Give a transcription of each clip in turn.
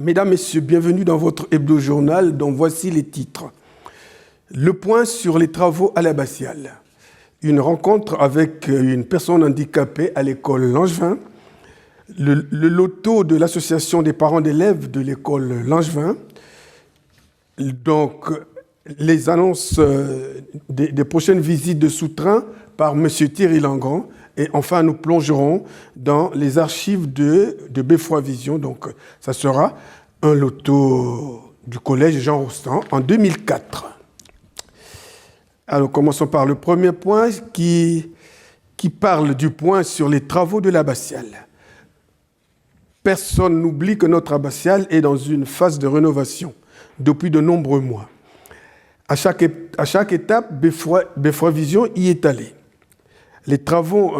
Mesdames, Messieurs, bienvenue dans votre hebdo-journal dont voici les titres. Le point sur les travaux à l'abbatiale. Une rencontre avec une personne handicapée à l'école Langevin. Le loto de l'association des parents d'élèves de l'école Langevin. Donc, les annonces des prochaines visites de sous-train par M. Thierry Langon. Et enfin, nous plongerons dans les archives de Beffroi Vision. Donc, ça sera un loto du collège Jean Rostand en 2004. Alors, commençons par le premier point qui parle du point sur les travaux de l'abbatiale. Personne n'oublie que notre abbatiale est dans une phase de rénovation depuis de nombreux mois. À chaque étape, Beffroi Vision y est allé. Les travaux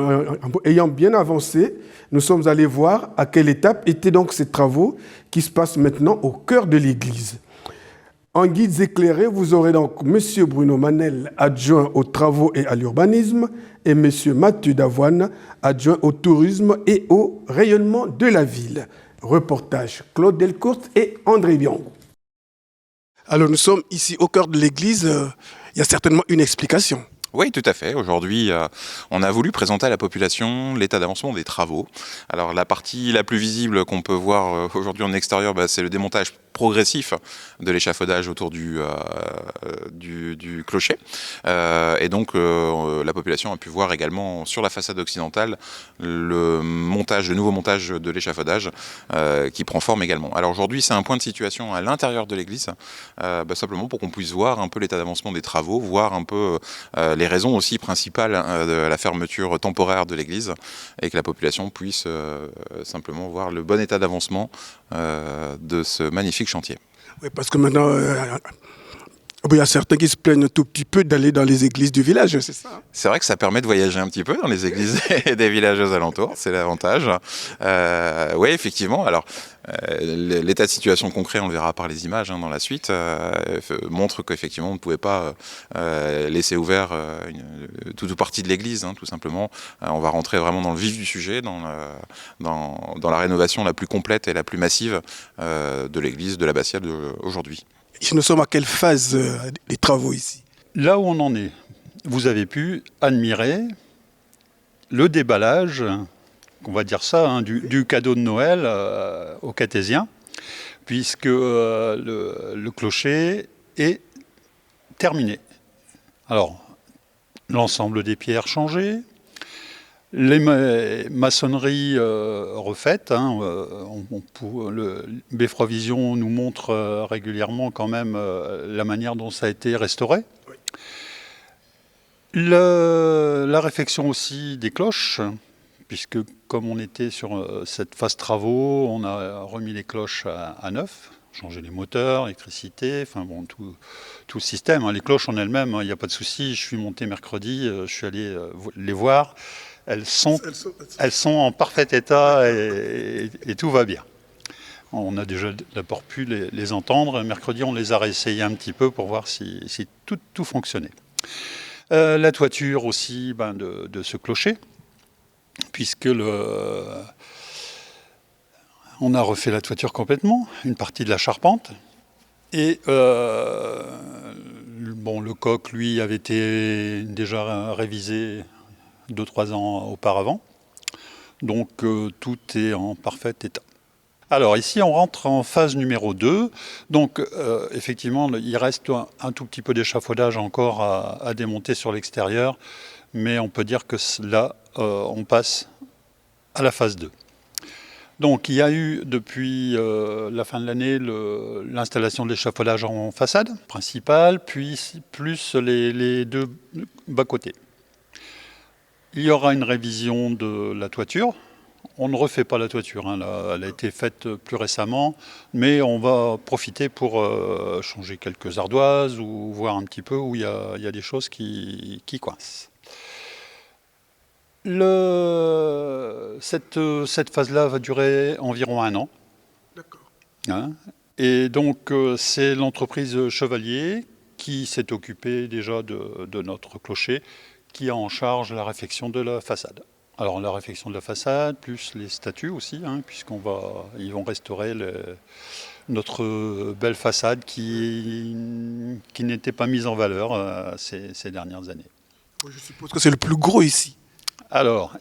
ayant bien avancé, nous sommes allés voir à quelle étape étaient donc ces travaux qui se passent maintenant au cœur de l'église. En guides éclairés, vous aurez donc M. Bruno Manel, adjoint aux travaux et à l'urbanisme, et M. Mathieu Davoine, adjoint au tourisme et au rayonnement de la ville. Reportage Claude Delcourt et André Biango. Alors nous sommes ici au cœur de l'église, il y a certainement une explication. Oui, tout à fait. Aujourd'hui, on a voulu présenter à la population l'état d'avancement des travaux. Alors, la partie la plus visible qu'on peut voir aujourd'hui en extérieur, c'est le démontage progressif de l'échafaudage autour du clocher. Et donc, la population a pu voir également sur la façade occidentale le nouveau montage de l'échafaudage qui prend forme également. Alors aujourd'hui, c'est un point de situation à l'intérieur de l'église, simplement pour qu'on puisse voir un peu l'état d'avancement des travaux, voir un peu les raisons aussi principales de la fermeture temporaire de l'église et que la population puisse simplement voir le bon état d'avancement de ce magnifique chantier. Oui, parce que maintenant, il y a certains qui se plaignent un tout petit peu d'aller dans les églises du village, c'est ça? C'est vrai que ça permet de voyager un petit peu dans les églises des villages aux alentours, c'est l'avantage. Oui, effectivement. Alors, l'état de situation concret, on le verra par les images dans la suite, montre qu'effectivement on ne pouvait pas laisser ouvert toute partie de l'église, tout simplement. On va rentrer vraiment dans le vif du sujet, dans la rénovation la plus complète et la plus massive de l'église de l'abbatiale aujourd'hui. Nous sommes à quelle phase des travaux ici? Là où on en est, vous avez pu admirer le déballage, on va dire ça, du cadeau de Noël aux Cathésiens, puisque le clocher est terminé. Alors, l'ensemble des pierres changées, les maçonneries refaites. Le Beffroi Vision nous montre régulièrement quand même la manière dont ça a été restauré. Oui. La réfection aussi des cloches, puisque comme on était sur cette phase travaux, on a remis les cloches à neuf, changé les moteurs, l'électricité, enfin bon, tout le système. Les cloches en elles-mêmes, il n'y a pas de souci. Je suis monté mercredi, je suis allé les voir. Elles sont en parfait état et tout va bien. On a déjà d'abord pu les entendre. Mercredi, on les a réessayés un petit peu pour voir si tout fonctionnait. La toiture aussi de ce clocher, puisque on a refait la toiture complètement, une partie de la charpente. Et le coq, lui, avait été déjà révisé 2-3 ans auparavant. Donc tout est en parfait état. Alors ici on rentre en phase numéro 2. Donc effectivement il reste un tout petit peu d'échafaudage encore à démonter sur l'extérieur. Mais on peut dire que là on passe à la phase 2. Donc il y a eu depuis la fin de l'année l'installation de l'échafaudage en façade principale, puis plus les deux bas-côtés. Il y aura une révision de la toiture. On ne refait pas la toiture, elle a été faite plus récemment, mais on va profiter pour changer quelques ardoises ou voir un petit peu où il y a des choses qui coincent. Cette phase-là va durer environ 1 an. D'accord. Et donc c'est l'entreprise Chevalier qui s'est occupée déjà de notre clocher, qui a en charge la réfection de la façade. Alors la réfection de la façade, plus les statues aussi, puisqu'ils vont restaurer notre belle façade qui n'était pas mise en valeur ces dernières années. Je suppose que c'est le plus gros ici. Alors,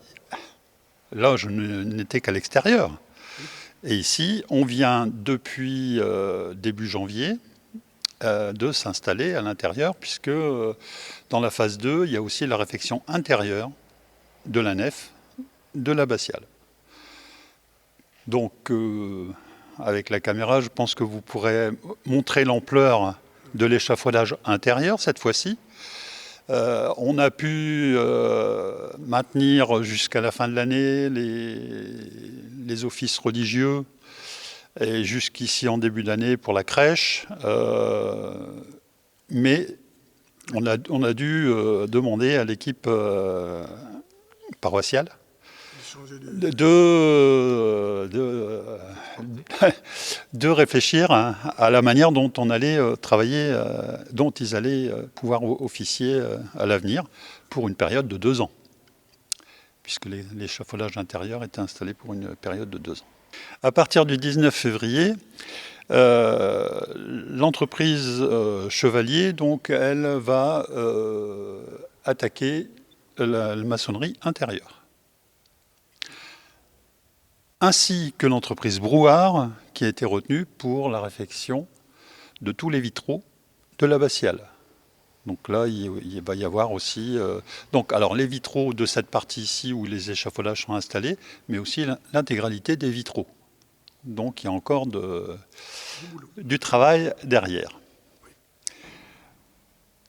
là, je n'étais qu'à l'extérieur. Et ici, on vient depuis début janvier de s'installer à l'intérieur, puisque dans la phase 2, il y a aussi la réfection intérieure de la nef de l'abbatiale. Donc, avec la caméra, je pense que vous pourrez montrer l'ampleur de l'échafaudage intérieur cette fois-ci. On a pu maintenir jusqu'à la fin de l'année les offices religieux et jusqu'ici en début d'année pour la crèche. Mais on a dû demander à l'équipe paroissiale de réfléchir à la manière dont on allait travailler, dont ils allaient pouvoir officier à l'avenir pour une période de 2 ans, puisque l'échafaudage intérieur était installé pour une période de 2 ans. À partir du 19 février, l'entreprise Chevalier, donc, elle va attaquer la maçonnerie intérieure, ainsi que l'entreprise Brouard, qui a été retenue pour la réfection de tous les vitraux de l'abbatiale. Donc là, il va y avoir aussi alors les vitraux de cette partie ici où les échafaudages sont installés, mais aussi l'intégralité des vitraux. Donc il y a encore du travail derrière.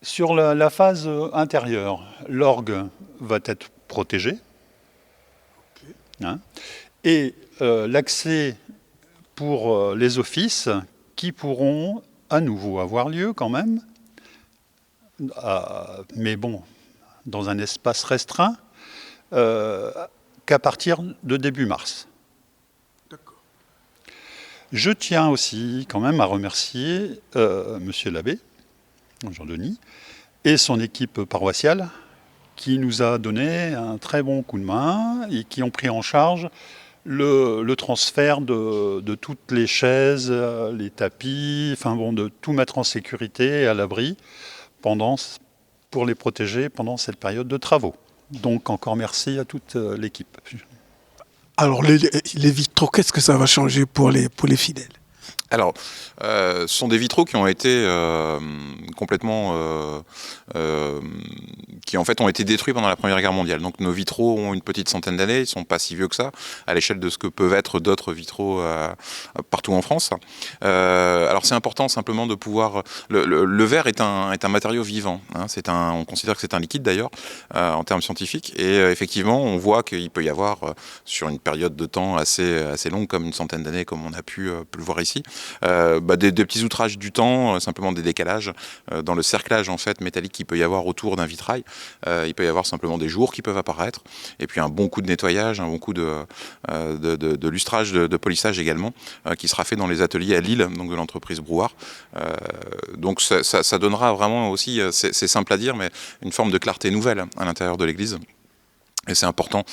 Sur la phase intérieure, l'orgue va être protégé. Et l'accès pour les offices qui pourront à nouveau avoir lieu quand même, mais bon, dans un espace restreint, qu'à partir de début mars. D'accord. Je tiens aussi quand même à remercier Monsieur l'abbé, Jean-Denis, et son équipe paroissiale, qui nous a donné un très bon coup de main et qui ont pris en charge le transfert de toutes les chaises, les tapis, enfin bon, de tout mettre en sécurité et à l'abri pour les protéger pendant cette période de travaux. Donc encore merci à toute l'équipe. Alors les vitraux, qu'est-ce que ça va changer pour les fidèles? Alors, ce sont des vitraux qui ont été complètement, qui en fait ont été détruits pendant la Première Guerre mondiale. Donc nos vitraux ont une petite centaine d'années, ils ne sont pas si vieux que ça, à l'échelle de ce que peuvent être d'autres vitraux partout en France. Alors c'est important simplement de pouvoir... Le verre est un matériau vivant, hein. On considère que c'est un liquide d'ailleurs, en termes scientifiques, et effectivement on voit qu'il peut y avoir, sur une période de temps assez longue, comme une centaine d'années, comme on a pu le voir ici, des petits outrages du temps, simplement des décalages dans le cerclage en fait métallique qu'il peut y avoir autour d'un vitrail. Il peut y avoir simplement des jours qui peuvent apparaître, et puis un bon coup de nettoyage, un bon coup de lustrage, de polissage également, qui sera fait dans les ateliers à Lille, donc de l'entreprise Brouard. Donc ça donnera vraiment aussi, c'est simple à dire, mais une forme de clarté nouvelle à l'intérieur de l'église. Et c'est important,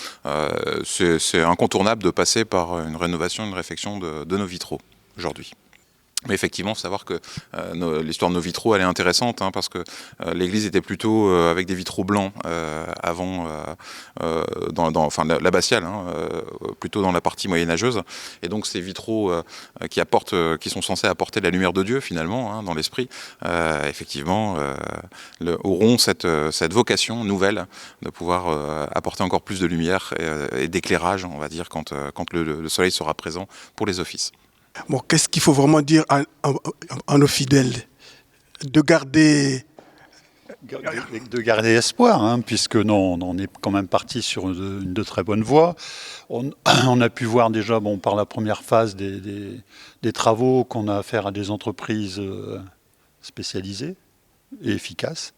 c'est incontournable de passer par une rénovation, une réfection de nos vitraux aujourd'hui. Mais effectivement, savoir que l'histoire de nos vitraux, elle est intéressante, hein, parce que l'église était plutôt avec des vitraux blancs avant, enfin l'abbatiale, hein, plutôt dans la partie moyenâgeuse. Et donc ces vitraux qui sont censés apporter la lumière de Dieu finalement, hein, dans l'esprit, effectivement, auront cette vocation nouvelle de pouvoir apporter encore plus de lumière et d'éclairage, on va dire, quand le soleil sera présent pour les offices. Bon, qu'est-ce qu'il faut vraiment dire à nos fidèles? De garder espoir, hein, puisque on est quand même parti sur une de très bonnes voies. On a pu voir déjà, par la première phase des travaux qu'on a à faire à des entreprises spécialisées et efficaces,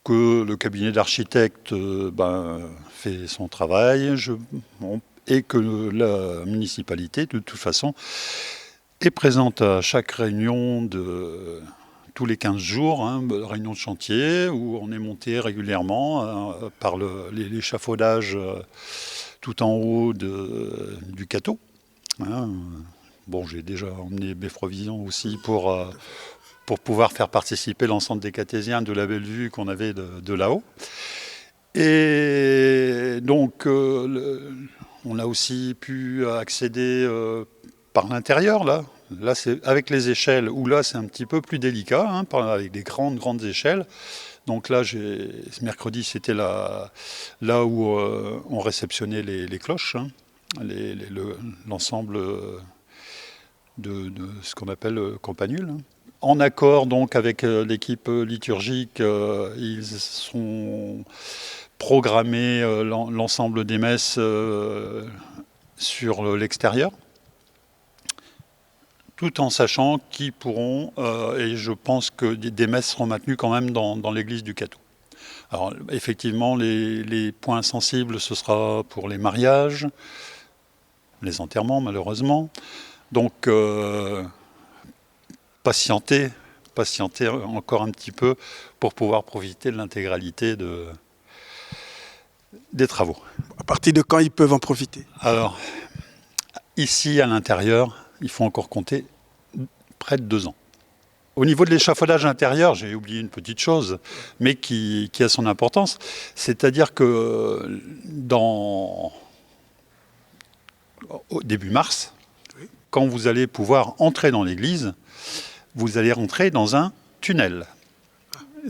que le cabinet d'architectes fait son travail, et que la municipalité, de toute façon, est présente à chaque réunion de tous les 15 jours, hein, réunion de chantier, où on est monté régulièrement par l'échafaudage tout en haut du cateau, hein, Bon, j'ai déjà emmené Beffrovision aussi pour pouvoir faire participer l'ensemble des Cartésiens de la belle vue qu'on avait de là-haut. Et donc, on a aussi pu accéder par l'intérieur, là. Là, c'est avec les échelles, où là, c'est un petit peu plus délicat, hein, avec des grandes échelles. Donc là, ce mercredi, c'était là où on réceptionnait les cloches, hein, l'ensemble de ce qu'on appelle campanule. En accord donc avec l'équipe liturgique, ils sont programmés l'ensemble des messes sur l'extérieur, tout en sachant qu'ils pourront, et je pense que des messes seront maintenues quand même dans l'église du Cateau. Alors effectivement, les points sensibles, ce sera pour les mariages, les enterrements malheureusement. Donc patienter encore un petit peu pour pouvoir profiter de l'intégralité des travaux. À partir de quand ils peuvent en profiter? Alors, ici à l'intérieur, il faut encore compter près de 2 ans. Au niveau de l'échafaudage intérieur, j'ai oublié une petite chose, mais qui a son importance. C'est-à-dire que au début mars, quand vous allez pouvoir entrer dans l'église, vous allez rentrer dans un tunnel.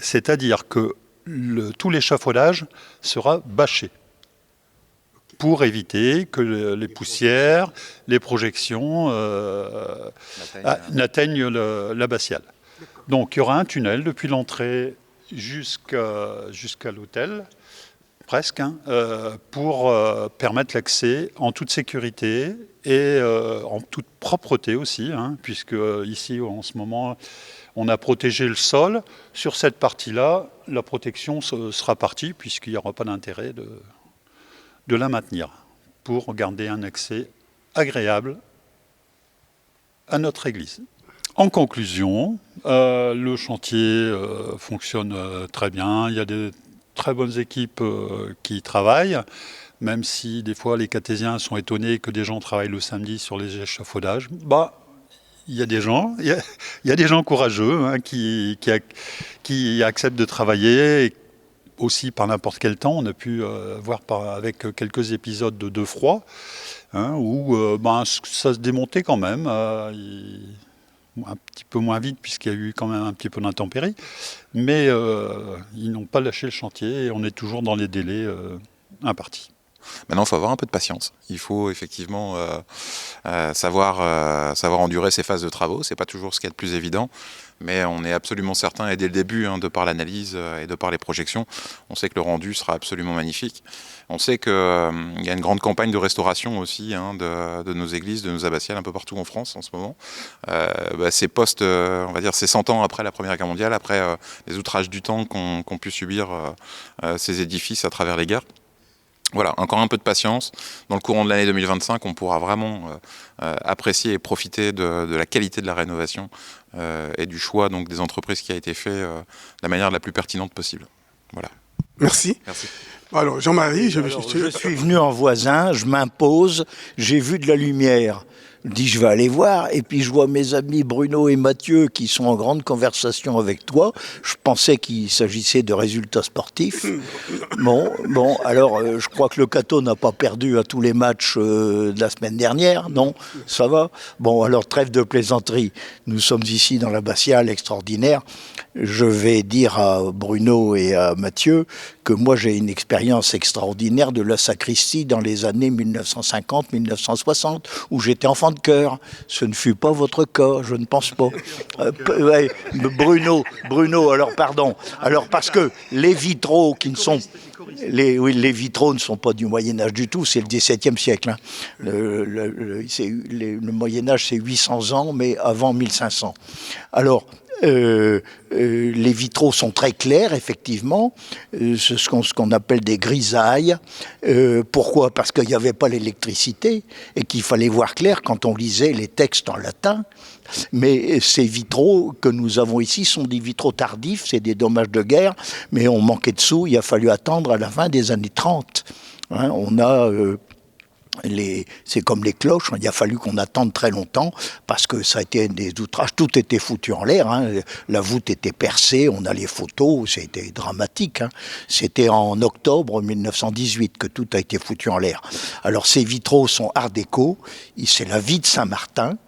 C'est-à-dire que tout l'échafaudage sera bâché pour éviter que les poussières, les projections n'atteignent l'abbatiale. Donc il y aura un tunnel depuis l'entrée jusqu'à l'autel, presque, hein, pour permettre l'accès en toute sécurité et en toute propreté aussi, hein, puisque ici en ce moment on a protégé le sol. Sur cette partie-là, la protection sera partie puisqu'il n'y aura pas d'intérêt de la maintenir pour garder un accès agréable à notre église. En conclusion, le chantier fonctionne très bien. Il y a des très bonnes équipes qui y travaillent, même si des fois les Cartésiens sont étonnés que des gens travaillent le samedi sur les échafaudages. Il y a des gens courageux, hein, qui acceptent de travailler, et aussi par n'importe quel temps. On a pu voir avec quelques épisodes de froid, hein, où ça se démontait quand même, un petit peu moins vite puisqu'il y a eu quand même un petit peu d'intempéries, mais ils n'ont pas lâché le chantier et on est toujours dans les délais impartis. Maintenant, il faut avoir un peu de patience. Il faut effectivement savoir endurer ces phases de travaux. C'est pas toujours ce qu'il y a de plus évident, mais on est absolument certain, et dès le début, hein, de par l'analyse et de par les projections, on sait que le rendu sera absolument magnifique. On sait qu'il y a une grande campagne de restauration aussi, hein, de nos églises, de nos abbatiales, un peu partout en France en ce moment. Ces on va dire, ces 100 ans après la Première Guerre mondiale, après les outrages du temps qu'ont pu subir ces édifices à travers les guerres. Voilà, encore un peu de patience. Dans le courant de l'année 2025, on pourra vraiment apprécier et profiter de la qualité de la rénovation et du choix donc, des entreprises qui a été fait de la manière la plus pertinente possible. Voilà. Merci. Merci. Alors, Jean-Marie, je suis venu en voisin, je m'impose, j'ai vu de la lumière. Je dis, je vais aller voir, et puis je vois mes amis Bruno et Mathieu qui sont en grande conversation avec toi. Je pensais qu'il s'agissait de résultats sportifs. Bon, alors je crois que le Cateau n'a pas perdu à tous les matchs de la semaine dernière, non? Ça va? Bon, alors trêve de plaisanterie. Nous sommes ici dans l'abbatiale extraordinaire. Je vais dire à Bruno et à Mathieu que moi j'ai une expérience extraordinaire de la sacristie dans les années 1950-1960 où j'étais enfant de chœur. Ce ne fut pas votre cas, je ne pense pas. Ouais, Bruno, alors pardon. Alors parce que les vitraux qui ne sont... Les vitraux ne sont pas du Moyen-Âge du tout, c'est le XVIIe siècle. Hein. Le Moyen-Âge c'est 800 ans, mais avant 1500. Alors... les vitraux sont très clairs, effectivement. C'est ce qu'on appelle des grisailles. Pourquoi? Parce qu'il n'y avait pas l'électricité et qu'il fallait voir clair quand on lisait les textes en latin. Mais ces vitraux que nous avons ici sont des vitraux tardifs, c'est des dommages de guerre, mais on manquait de sous, il a fallu attendre à la fin des années 30. Hein, on a c'est comme les cloches, il a fallu qu'on attende très longtemps parce que ça a été des outrages, tout était foutu en l'air, hein. La voûte était percée, on a les photos, c'était dramatique, hein. C'était en octobre 1918 que tout a été foutu en l'air. Alors ces vitraux sont art déco, c'est la vie de Saint-Martin,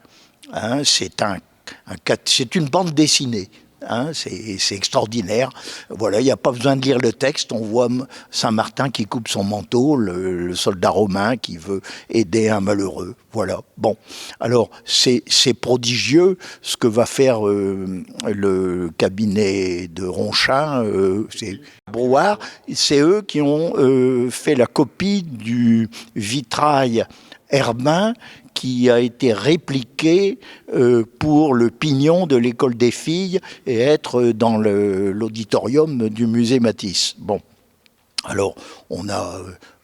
hein. C'est une bande dessinée. Hein, c'est extraordinaire. Voilà, il n'y a pas besoin de lire le texte. On voit Saint-Martin qui coupe son manteau, le soldat romain qui veut aider un malheureux. Voilà. Bon, alors c'est prodigieux ce que va faire le cabinet de Ronchin, c'est Brouard. C'est eux qui ont fait la copie du vitrail Herbin qui a été répliqué pour le pignon de l'école des filles et être dans l'auditorium du musée Matisse. Bon, alors on a,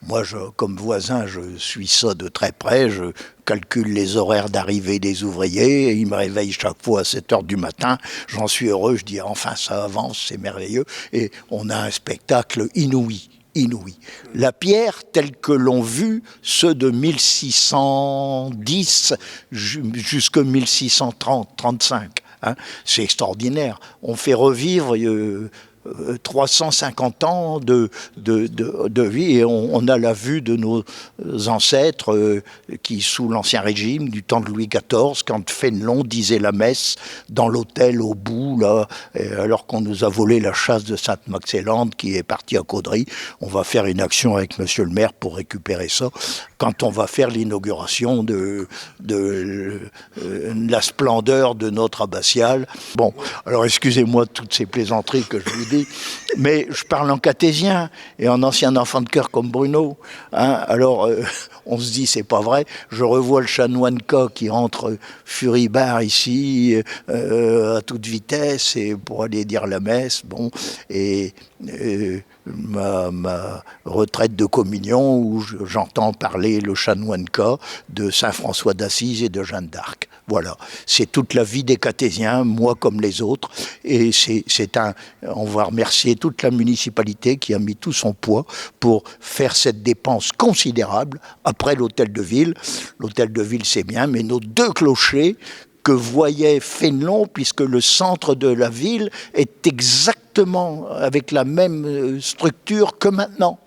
moi comme voisin, je suis ça de très près, je calcule les horaires d'arrivée des ouvriers, ils me réveillent chaque fois à 7 heures du matin, j'en suis heureux, je dis enfin ça avance, c'est merveilleux, et on a un spectacle inouï. La pierre, telle que l'ont vu ceux de 1610 jusqu'à 1630-35, hein, c'est extraordinaire. On fait revivre 350 ans de vie et on a la vue de nos ancêtres qui, sous l'Ancien Régime, du temps de Louis XIV, quand Fénelon disait la messe dans l'hôtel au bout, là, alors qu'on nous a volé la chasse de Sainte-Maxélande qui est partie à Caudry. On va faire une action avec monsieur le maire pour récupérer ça quand on va faire l'inauguration de la splendeur de notre abbatiale. Bon, alors excusez-moi de toutes ces plaisanteries que je vous dis, mais je parle en cartésien et en ancien enfant de cœur comme Bruno. Hein, alors, on se dit, c'est pas vrai. Je revois le chanoine K qui rentre furibard ici, à toute vitesse, et pour aller dire la messe. Bon, et ma retraite de communion où j'entends parler le chanoine K de Saint François d'Assise et de Jeanne d'Arc. Voilà, c'est toute la vie des Cartésiens, moi comme les autres, et on va remercier toute la municipalité qui a mis tout son poids pour faire cette dépense considérable après l'hôtel de ville. L'hôtel de ville c'est bien, mais nos 2 clochers que voyait Fénelon, puisque le centre de la ville est exactement avec la même structure que maintenant.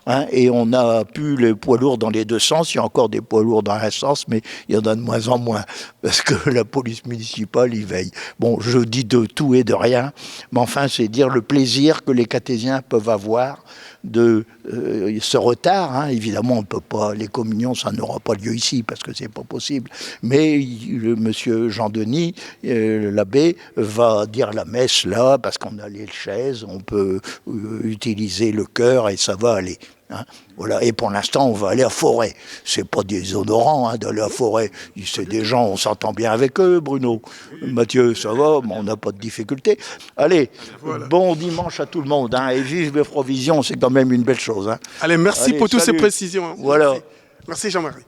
Hein, et on a plus les poids lourds dans les 2 sens, il y a encore des poids lourds dans un sens, mais il y en a de moins en moins, parce que la police municipale y veille. Bon, je dis de tout et de rien, mais enfin, c'est dire le plaisir que les Cartésiens peuvent avoir de ce retard. Hein. Évidemment, on peut pas, les communions, ça n'aura pas lieu ici, parce que c'est pas possible. Mais monsieur Jean-Denis, l'abbé, va dire la messe là, parce qu'on a les chaises, on peut utiliser le chœur et ça va aller. Hein, voilà. Et pour l'instant, on va aller à Forêt. C'est pas déshonorant d'aller à Forêt. C'est des gens, on s'entend bien avec eux, Bruno. Mathieu, ça va, on n'a pas de difficulté. Allez, voilà. Bon dimanche à tout le monde. Hein, et vive les provisions, c'est quand même une belle chose. Hein. Allez, merci pour toutes ces précisions. Hein. Voilà. Merci Jean-Marie.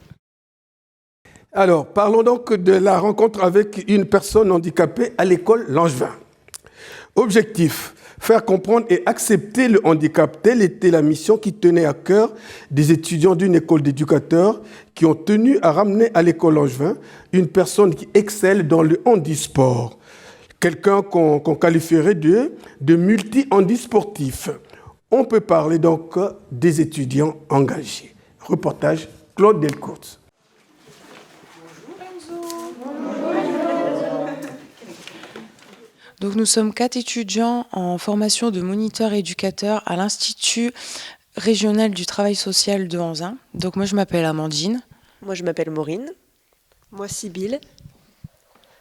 Alors, parlons donc de la rencontre avec une personne handicapée à l'école Langevin. Objectif: faire comprendre et accepter le handicap. Telle était la mission qui tenait à cœur des étudiants d'une école d'éducateurs qui ont tenu à ramener à l'école Langevin une personne qui excelle dans le handisport. Quelqu'un qu'on qualifierait de multi-handisportif. On peut parler donc des étudiants engagés. Reportage Claude Delcourt. Donc nous sommes 4 étudiants en formation de moniteur éducateur à l'Institut régional du travail social de Anzin. Donc moi je m'appelle Amandine. Moi je m'appelle Maureen. Moi Sybille.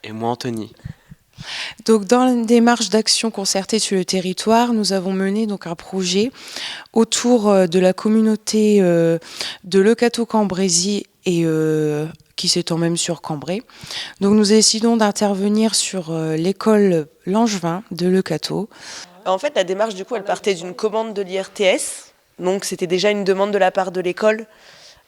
Et moi Anthony. Donc dans une démarche d'action concertée sur le territoire, nous avons mené donc un projet autour de la communauté de Leucato-Cambrésis et qui s'étend même sur Cambrai. Donc nous décidons d'intervenir sur l'école Langevin de Leucato. En fait, la démarche, du coup, elle partait d'une commande de l'IRTS. Donc c'était déjà une demande de la part de l'école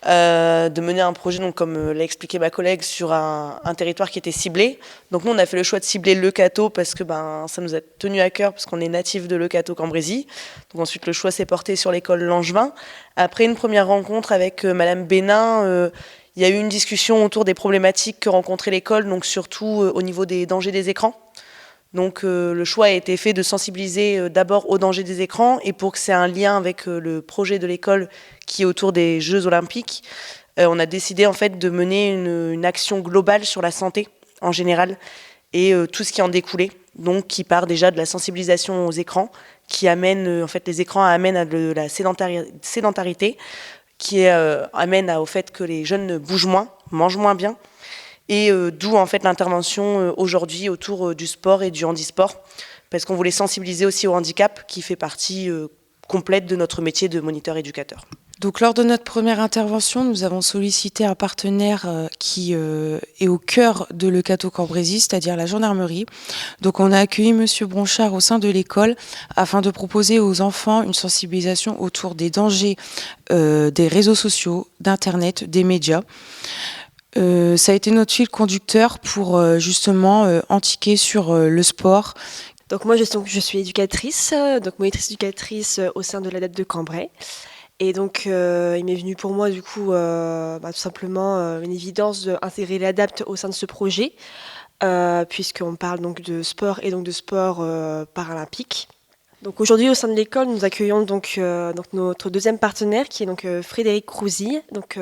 de mener un projet, donc, comme l'a expliqué ma collègue, sur un territoire qui était ciblé. Donc nous, on a fait le choix de cibler Leucateau parce que ça nous a tenu à cœur, parce qu'on est natif de Leucateau-Cambrésis. Donc ensuite, le choix s'est porté sur l'école Langevin. Après une première rencontre avec Madame Bénin, il y a eu une discussion autour des problématiques que rencontrait l'école, donc surtout au niveau des dangers des écrans. Donc le choix a été fait de sensibiliser d'abord aux dangers des écrans, et pour que c'est un lien avec le projet de l'école qui est autour des Jeux Olympiques, on a décidé en fait de mener une action globale sur la santé en général et tout ce qui en découlait. Donc qui part déjà de la sensibilisation aux écrans, qui amène en fait les écrans amènent à de la sédentarité, qui amène au fait que les jeunes bougent moins, mangent moins bien. Et d'où en fait l'intervention aujourd'hui autour du sport et du handisport, parce qu'on voulait sensibiliser aussi au handicap qui fait partie complète de notre métier de moniteur éducateur. Donc lors de notre première intervention, nous avons sollicité un partenaire qui est au cœur de Leucateau-Cambrésis, c'est-à-dire la gendarmerie. Donc on a accueilli Monsieur Bronchard au sein de l'école afin de proposer aux enfants une sensibilisation autour des dangers des réseaux sociaux, d'Internet, des médias. Ça a été notre fil conducteur pour justement antiquer sur le sport. Donc moi je suis éducatrice, donc monitrice éducatrice au sein de l'ADAPT de Cambrai. Et donc il m'est venu pour moi du coup tout simplement une évidence d'intégrer l'ADAPT au sein de ce projet, puisqu'on parle donc de sport et donc de sport paralympique. Donc aujourd'hui au sein de l'école, nous accueillons donc notre deuxième partenaire qui est donc Frédéric Crousy, donc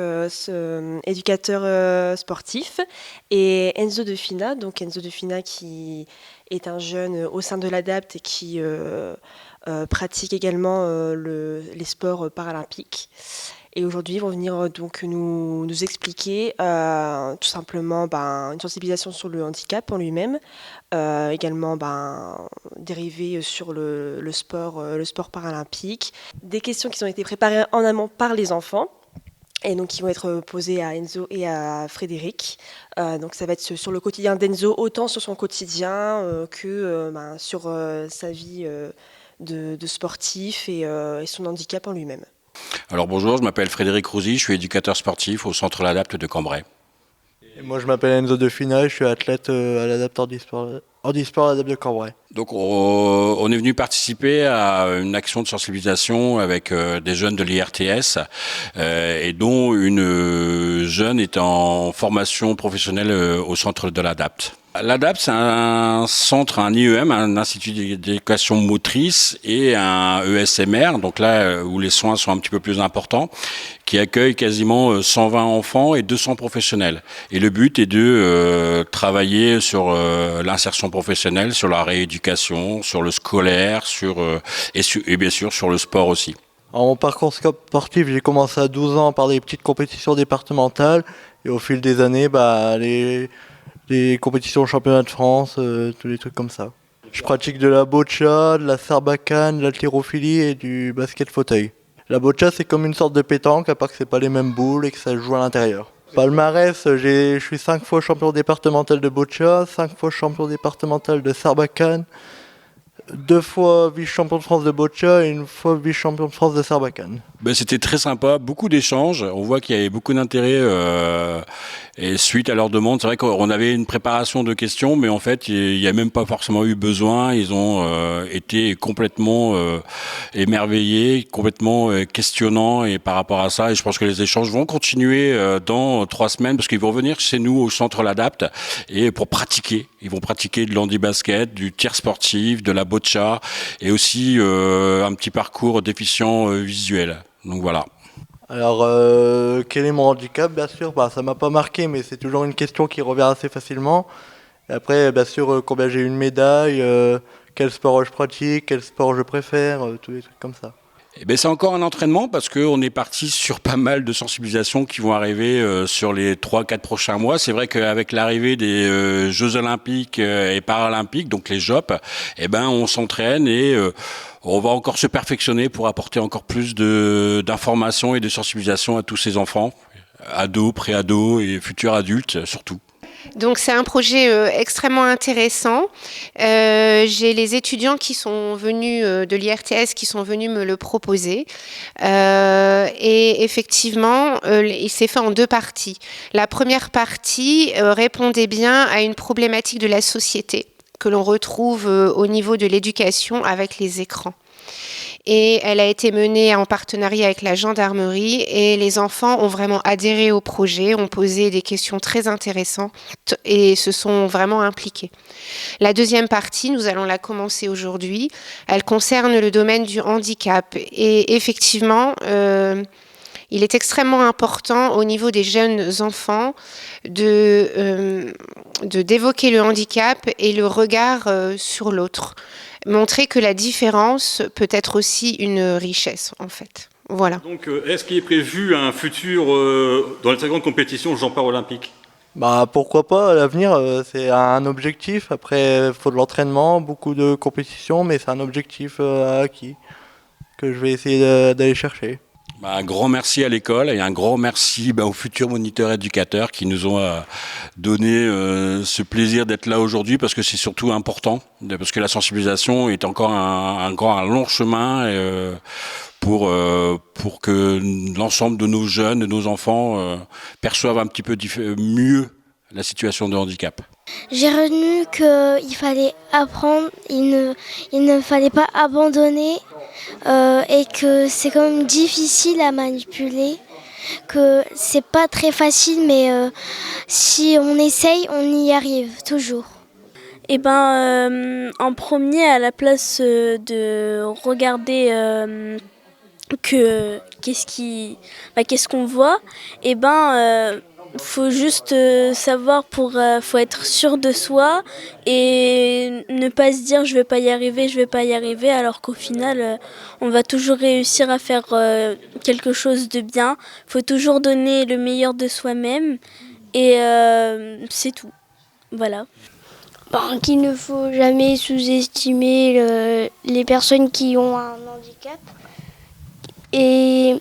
éducateur sportif, et Enzo De Fina, donc Enzo De Fina qui est un jeune au sein de l'ADAPT et qui pratique également les sports paralympiques. Et aujourd'hui, ils vont venir donc nous expliquer tout simplement une sensibilisation sur le handicap en lui-même, également dérivé sur le sport paralympique, des questions qui ont été préparées en amont par les enfants et donc qui vont être posées à Enzo et à Frédéric. Donc ça va être sur le quotidien d'Enzo, autant sur son quotidien que sur sa vie de sportif et son handicap en lui-même. Alors bonjour, je m'appelle Frédéric Rouzy, je suis éducateur sportif au centre l'ADAPT de Cambrai. Et moi je m'appelle Enzo De Fina, je suis athlète à l'ADAPT handisport à l'ADAPT de Cambrai. Donc on est venu participer à une action de sensibilisation avec des jeunes de l'IRTS et dont une jeune est en formation professionnelle au centre de l'ADAPT. L'ADAPT, c'est un centre, un IEM, un institut d'éducation motrice et un ESMR, donc là où les soins sont un petit peu plus importants, qui accueille quasiment 120 enfants et 200 professionnels. Et le but est de travailler sur l'insertion professionnelle, sur la rééducation, sur le scolaire, et bien sûr sur le sport aussi. En mon parcours sportif, j'ai commencé à 12 ans par des petites compétitions départementales et au fil des années, les compétitions au championnat de France, tous les trucs comme ça. Je pratique de la boccia, de la sarbacane, de l'haltérophilie et du basket fauteuil. La boccia, c'est comme une sorte de pétanque, à part que c'est pas les mêmes boules et que ça se joue à l'intérieur. Palmarès, je suis 5 fois champion départemental de boccia, 5 fois champion départemental de sarbacane, 2 fois vice-champion de France de boccia et 1 fois vice-champion de France de sarbacane. C'était très sympa, beaucoup d'échanges, on voit qu'il y avait beaucoup d'intérêt et suite à leur demande, c'est vrai qu'on avait une préparation de questions, mais en fait il n'y a même pas forcément eu besoin, ils ont été complètement émerveillés, complètement questionnants et par rapport à ça, et je pense que les échanges vont continuer dans 3 semaines parce qu'ils vont venir chez nous au centre l'ADAPT et pour pratiquer, ils vont pratiquer de l'handi-basket, du tir sportif, de la boccia et aussi un petit parcours déficient visuel. Donc voilà. Alors, quel est mon handicap? Bien sûr, ça m'a pas marqué, mais c'est toujours une question qui revient assez facilement. Et après, bien sûr, combien j'ai eu une médaille, quel sport je pratique, quel sport je préfère, tous les trucs comme ça. C'est encore un entraînement parce qu'on est parti sur pas mal de sensibilisations qui vont arriver sur les 3-4 prochains mois. C'est vrai qu'avec l'arrivée des Jeux Olympiques et Paralympiques, donc les JOP, on s'entraîne et on va encore se perfectionner pour apporter encore plus d'informations et de sensibilisation à tous ces enfants, ados, pré-ados et futurs adultes surtout. Donc c'est un projet extrêmement intéressant. J'ai les étudiants qui sont venus de l'IRTS qui sont venus me le proposer. Et effectivement, il s'est fait en 2 parties. La première partie répondait bien à une problématique de la société que l'on retrouve au niveau de l'éducation avec les écrans. Et elle a été menée en partenariat avec la gendarmerie et les enfants ont vraiment adhéré au projet, ont posé des questions très intéressantes et se sont vraiment impliqués. La deuxième partie, nous allons la commencer aujourd'hui, elle concerne le domaine du handicap et effectivement, il est extrêmement important au niveau des jeunes enfants d'évoquer le handicap et le regard sur l'autre. Montrer que la différence peut être aussi une richesse, en fait. Voilà. Donc, est-ce qu'il est prévu un futur dans les très grandes compétitions Jeux paralympiques ? Bah pourquoi pas, à l'avenir, c'est un objectif. Après, il faut de l'entraînement, beaucoup de compétitions, mais c'est un objectif acquis que je vais essayer d'aller chercher. Un grand merci à l'école et un grand merci aux futurs moniteurs éducateurs qui nous ont donné ce plaisir d'être là aujourd'hui parce que c'est surtout important, parce que la sensibilisation est encore un long chemin pour que l'ensemble de nos jeunes, de nos enfants perçoivent un petit peu mieux la situation de handicap. J'ai retenu qu'il fallait apprendre, il ne fallait pas abandonner et que c'est quand même difficile à manipuler, que c'est pas très facile mais si on essaye, on y arrive toujours. Eh ben, en premier, à la place de regarder qu'est-ce qu'on voit, eh ben faut juste savoir faut être sûr de soi et ne pas se dire je vais pas y arriver alors qu'au final on va toujours réussir à faire quelque chose de bien. Faut toujours donner le meilleur de soi-même et c'est tout. Voilà. Qu'il ne faut jamais sous-estimer les personnes qui ont un handicap et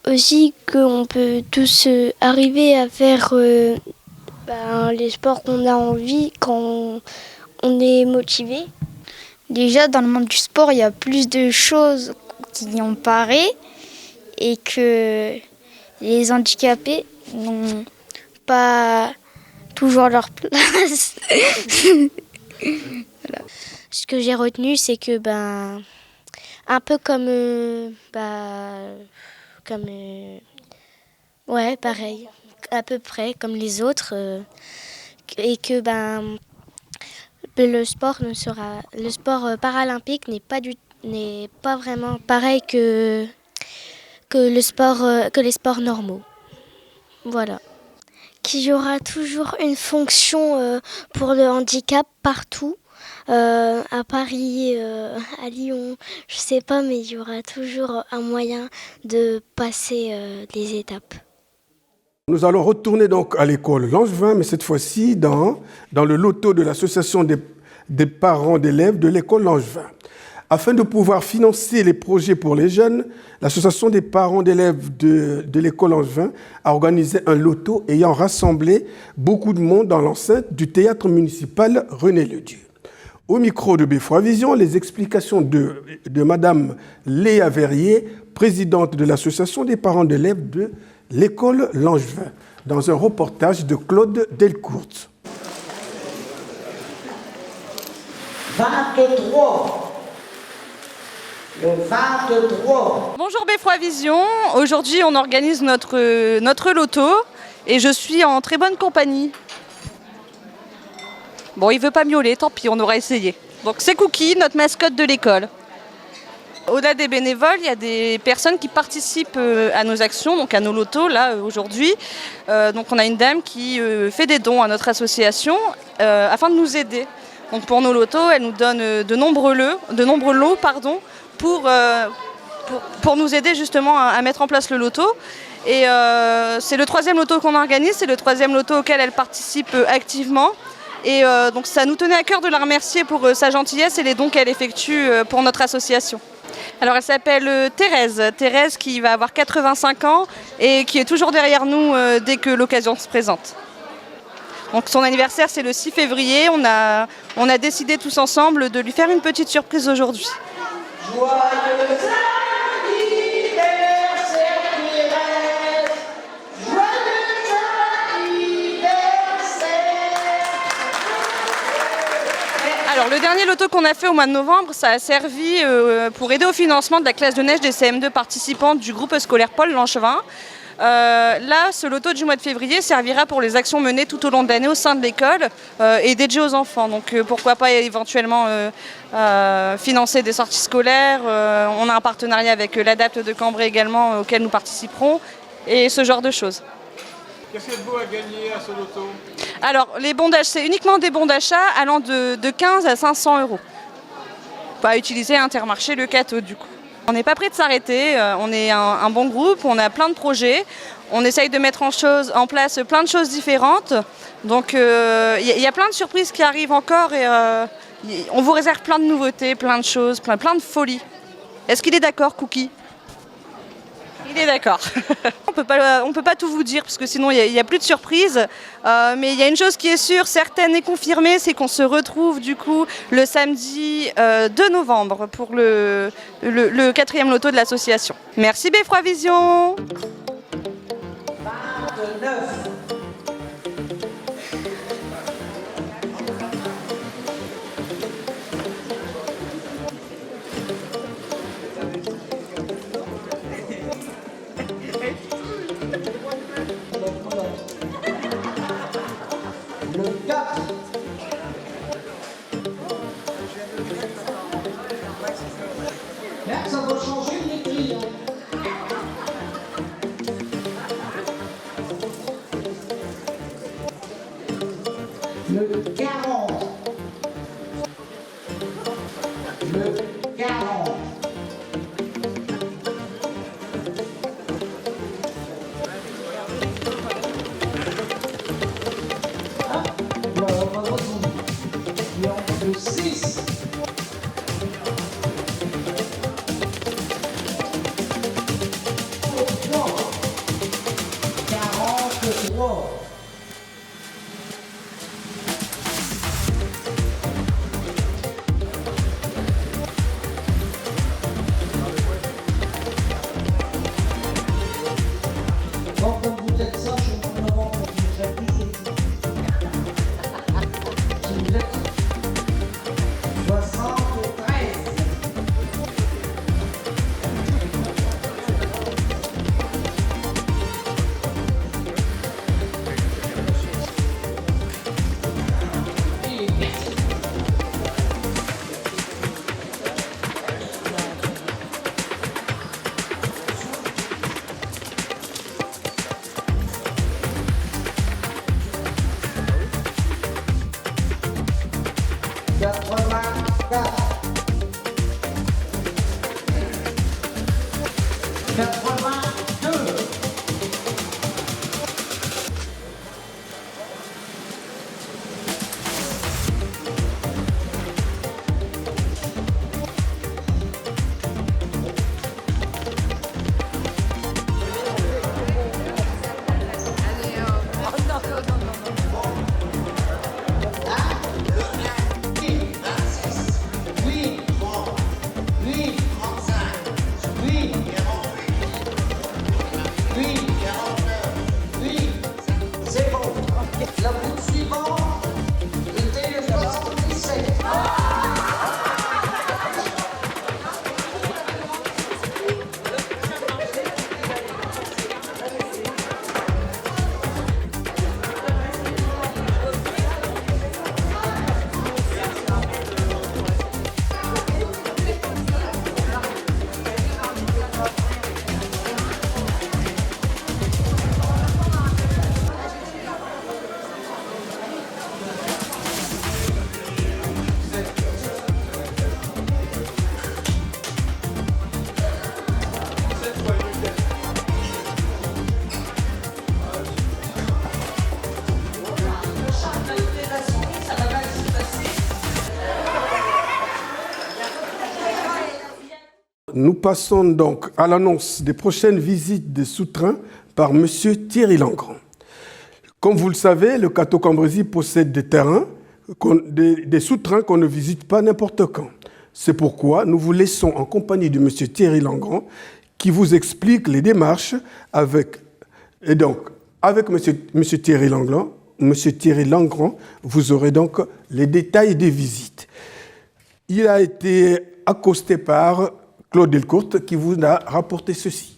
aussi qu'on peut tous arriver à faire les sports qu'on a envie quand on est motivé. Déjà, dans le monde du sport, il y a plus de choses qui en paraît et que les handicapés n'ont pas toujours leur place. Voilà. Ce que j'ai retenu, c'est que un peu comme pareil, à peu près comme les autres, et que le sport paralympique n'est pas vraiment pareil que les sports normaux. Voilà. Qu'il y aura toujours une fonction pour le handicap partout. À Paris, à Lyon, je sais pas, mais il y aura toujours un moyen de passer les étapes. Nous allons retourner donc à l'école Langevin, mais cette fois-ci dans le loto de l'association des parents d'élèves de l'école Langevin. Afin de pouvoir financer les projets pour les jeunes, l'association des parents d'élèves de l'école Langevin a organisé un loto ayant rassemblé beaucoup de monde dans l'enceinte du théâtre municipal René Ledieu. Au micro de Beffroi Vision, les explications de Madame Léa Verrier, présidente de l'association des parents d'élèves de l'école Langevin, dans un reportage de Claude Delcourt. 23. Le 23. Bonjour Beffroi Vision, aujourd'hui on organise notre loto et je suis en très bonne compagnie. Bon, il veut pas miauler, tant pis, on aura essayé. Donc c'est Cookie, notre mascotte de l'école. Au-delà des bénévoles, il y a des personnes qui participent à nos actions, donc à nos lotos, là, aujourd'hui. Donc on a une dame qui fait des dons à notre association afin de nous aider. Donc pour nos lotos, elle nous donne de nombreux lots, pour nous aider justement à mettre en place le loto. Et c'est le 3e loto qu'on organise, c'est le 3e loto auquel elle participe activement. Et donc ça nous tenait à cœur de la remercier pour sa gentillesse et les dons qu'elle effectue pour notre association. Alors elle s'appelle Thérèse qui va avoir 85 ans et qui est toujours derrière nous dès que l'occasion se présente. Donc son anniversaire c'est le 6 février, on a décidé tous ensemble de lui faire une petite surprise aujourd'hui. Joyeux anniversaire, Thérèse. Joyeux anniversaire. Alors le dernier loto qu'on a fait au mois de novembre, ça a servi pour aider au financement de la classe de neige des CM2 participantes du groupe scolaire Paul Langevin. Là, ce loto du mois de février servira pour les actions menées tout au long de l'année au sein de l'école et dédiées aux enfants. Donc pourquoi pas éventuellement financer des sorties scolaires. On a un partenariat avec l'ADAPT de Cambrai également auquel nous participerons et ce genre de choses. Qu'est-ce qu'il y a de beau à gagner à ce loto? Alors les bons d'achat, c'est uniquement des bons d'achat allant de 15 à 500 €. Pas utiliser Intermarché Le Cateau du coup. On n'est pas prêt de s'arrêter, on est un bon groupe, on a plein de projets, on essaye de mettre en place plein de choses différentes. Donc il y a plein de surprises qui arrivent encore et on vous réserve plein de nouveautés, plein de choses, plein de folies. Est-ce qu'il est d'accord, Cookie? Il est d'accord. On peut pas tout vous dire parce que sinon il n'y a plus de surprises. Mais il y a une chose qui est sûre, certaine et confirmée, c'est qu'on se retrouve du coup le samedi 2 novembre pour le 4e loto de l'association. Merci Beffroi Vision. 29. Le 4. Là, ça va changer l'écrit. Le 40. Le 40. Le 6. Le 3. 43. Quand vous êtes ça, je vous demande que vous êtes plus si vous êtes 73. Et merci. Nous passons donc à l'annonce des prochaines visites des sous-trains par M. Thierry Langrand. Comme vous le savez, le Cateau Cambrésis possède des terrains, des souterrains qu'on ne visite pas n'importe quand. C'est pourquoi nous vous laissons en compagnie de M. Thierry Langrand qui vous explique les démarches avec M. Thierry Langrand, vous aurez donc les détails des visites. Il a été accosté par Claude Delcourte qui vous a rapporté ceci.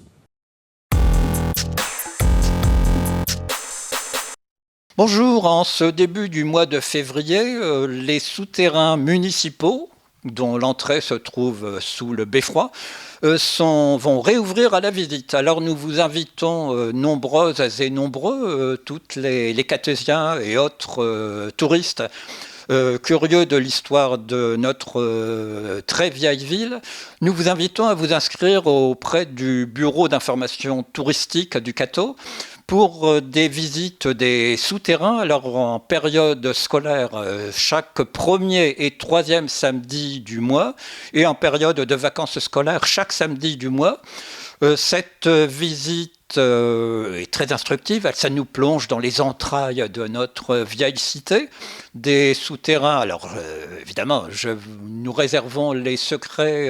Bonjour, en ce début du mois de février, les souterrains municipaux, dont l'entrée se trouve sous le beffroi, vont réouvrir à la visite. Alors nous vous invitons nombreuses et nombreux, toutes les Catésiens et autres touristes, curieux de l'histoire de notre très vieille ville, nous vous invitons à vous inscrire auprès du bureau d'information touristique du Cateau pour des visites des souterrains. Alors en période scolaire, chaque premier et troisième samedi du mois, et en période de vacances scolaires, chaque samedi du mois. Cette visite est très instructive, ça nous plonge dans les entrailles de notre vieille cité, des souterrains. Alors évidemment, nous réservons les secrets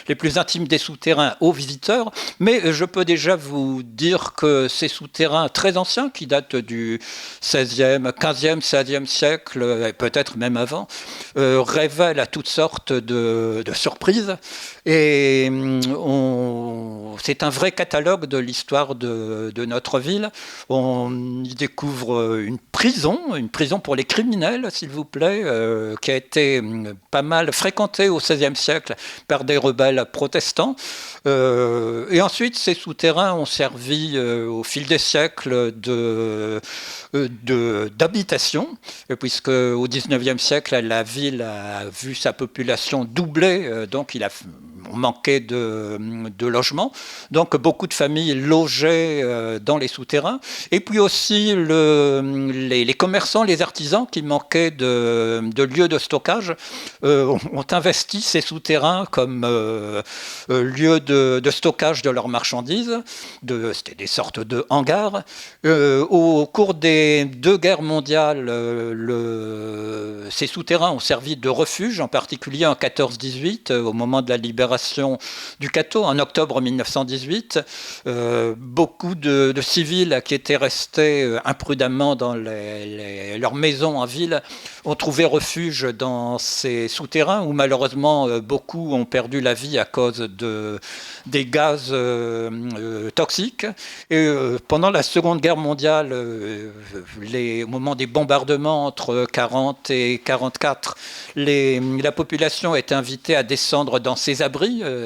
les plus intimes des souterrains aux visiteurs, mais je peux déjà vous dire que ces souterrains très anciens, qui datent du 16e, 15e, 16e siècle, et peut-être même avant, révèlent à toutes sortes de surprises, et c'est un vrai catalogue de l'histoire de notre ville. On y découvre une prison pour les criminels, s'il vous plaît, qui a été pas mal fréquentée au XVIe siècle par des rebelles protestants. Et ensuite, ces souterrains ont servi au fil des siècles d'habitation, puisque au XIXe siècle, la ville a vu sa population doubler, donc on manquait de logements. Donc beaucoup de familles logeaient dans les souterrains. Et puis aussi les commerçants, les artisans qui manquaient de lieux de stockage ont investi ces souterrains comme lieu de stockage de leurs marchandises. C'était des sortes de hangars. Au cours des 2 guerres mondiales, ces souterrains ont servi de refuge, en particulier en 14-18, au moment de la libération du Cateau, en octobre 1918. Beaucoup de civils qui étaient restés imprudemment dans leurs maisons en ville ont trouvé refuge dans ces souterrains, où malheureusement beaucoup ont perdu la vie à cause des gaz toxiques. Et pendant la Seconde Guerre mondiale, au moment des bombardements entre 1940 et 1944, la population est invitée à descendre dans ces abris.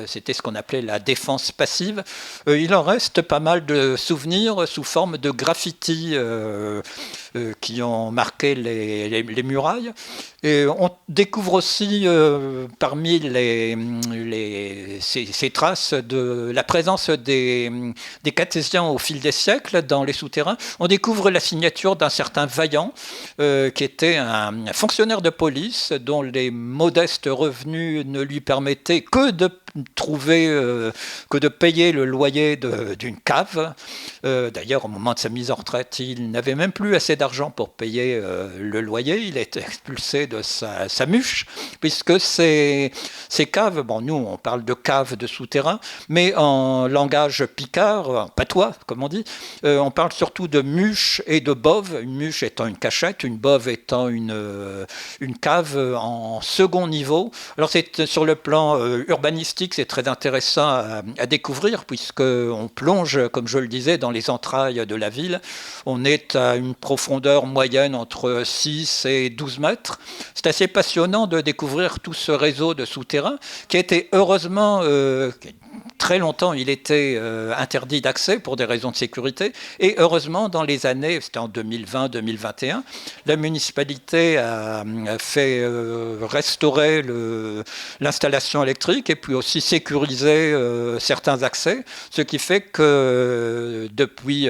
C'était ce qu'on appelait la défense passive. Il en reste pas mal de souvenirs sous forme de graffitis qui ont marqué les murailles. Et on découvre aussi parmi ces traces de la présence des Catésiens au fil des siècles dans les souterrains. On découvre la signature d'un certain Vaillant, qui était un fonctionnaire de police dont les modestes revenus ne lui permettaient que de payer le loyer d'une cave. D'ailleurs, au moment de sa mise en retraite, il n'avait même plus assez d'argent pour payer le loyer. Il a été expulsé de sa muche, puisque ces caves, bon, nous on parle de caves de souterrains, mais en langage picard, en patois comme on dit, on parle surtout de muches et de boves, une muche étant une cachette, une bove étant une cave en second niveau. Alors c'est sur le plan urbanistique, c'est très intéressant à découvrir, puisqu'on plonge, comme je le disais, dans les entrailles de la ville. On est à une profondeur moyenne entre 6 et 12 mètres. C'est assez passionnant de découvrir tout ce réseau de souterrains qui a été heureusement... Très longtemps, il était interdit d'accès pour des raisons de sécurité. Et heureusement, dans les années, c'était en 2020-2021, la municipalité a fait restaurer l'installation électrique et puis aussi sécuriser certains accès. Ce qui fait que depuis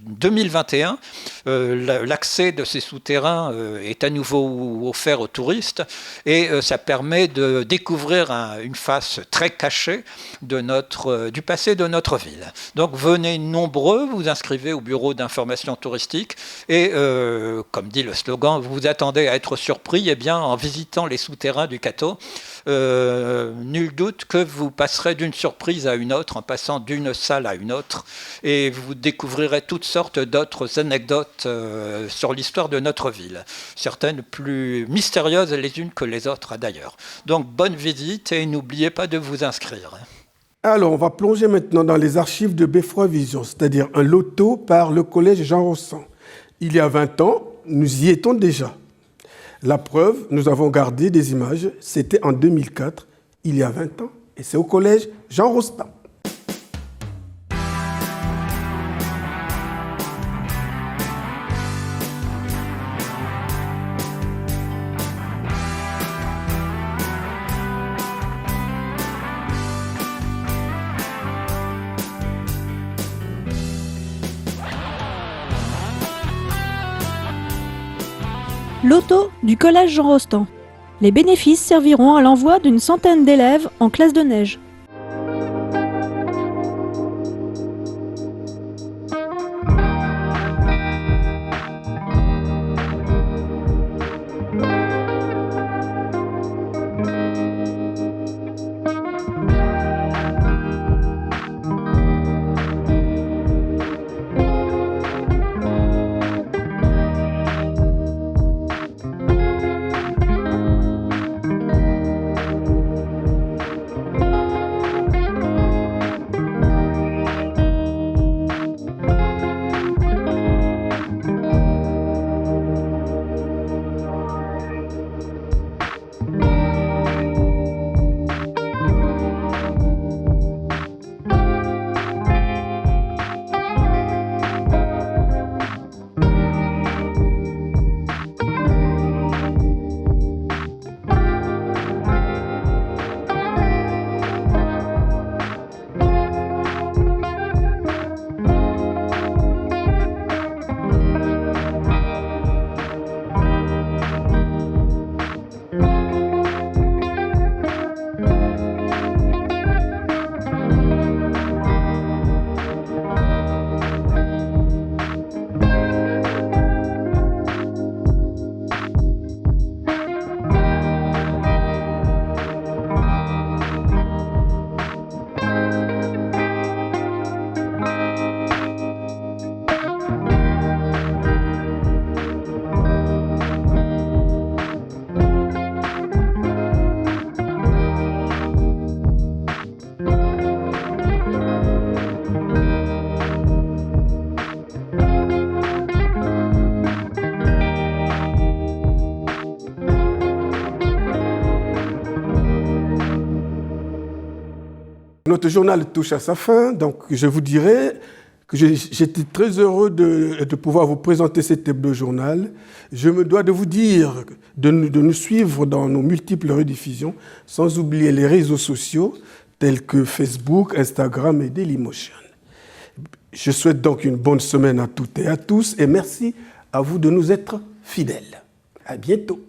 2021, la l'accès de ces souterrains est à nouveau offert aux touristes et ça permet de découvrir une face très cachée du passé de notre ville. Donc venez nombreux, vous inscrivez au bureau d'information touristique et comme dit le slogan, vous vous attendez à être surpris, eh bien en visitant les souterrains du Cateau, nul doute que vous passerez d'une surprise à une autre en passant d'une salle à une autre et vous découvrirez toutes sortes d'autres anecdotes sur l'histoire de notre ville, certaines plus mystérieuses les unes que les autres d'ailleurs. Donc bonne visite et n'oubliez pas de vous inscrire. Alors, on va plonger maintenant dans les archives de Beffroi Vision, c'est-à-dire un loto par le collège Jean Rostand. Il y a 20 ans, nous y étions déjà. La preuve, nous avons gardé des images, c'était en 2004, il y a 20 ans, et c'est au collège Jean Rostand. Loto du collège Jean Rostand. Les bénéfices serviront à l'envoi d'une centaine d'élèves en classe de neige. Notre journal touche à sa fin, donc je vous dirai que j'étais très heureux de pouvoir vous présenter cet hebdo-journal. Je me dois de vous dire de nous suivre dans nos multiples rediffusions, sans oublier les réseaux sociaux tels que Facebook, Instagram et Dailymotion. Je souhaite donc une bonne semaine à toutes et à tous et merci à vous de nous être fidèles. À bientôt.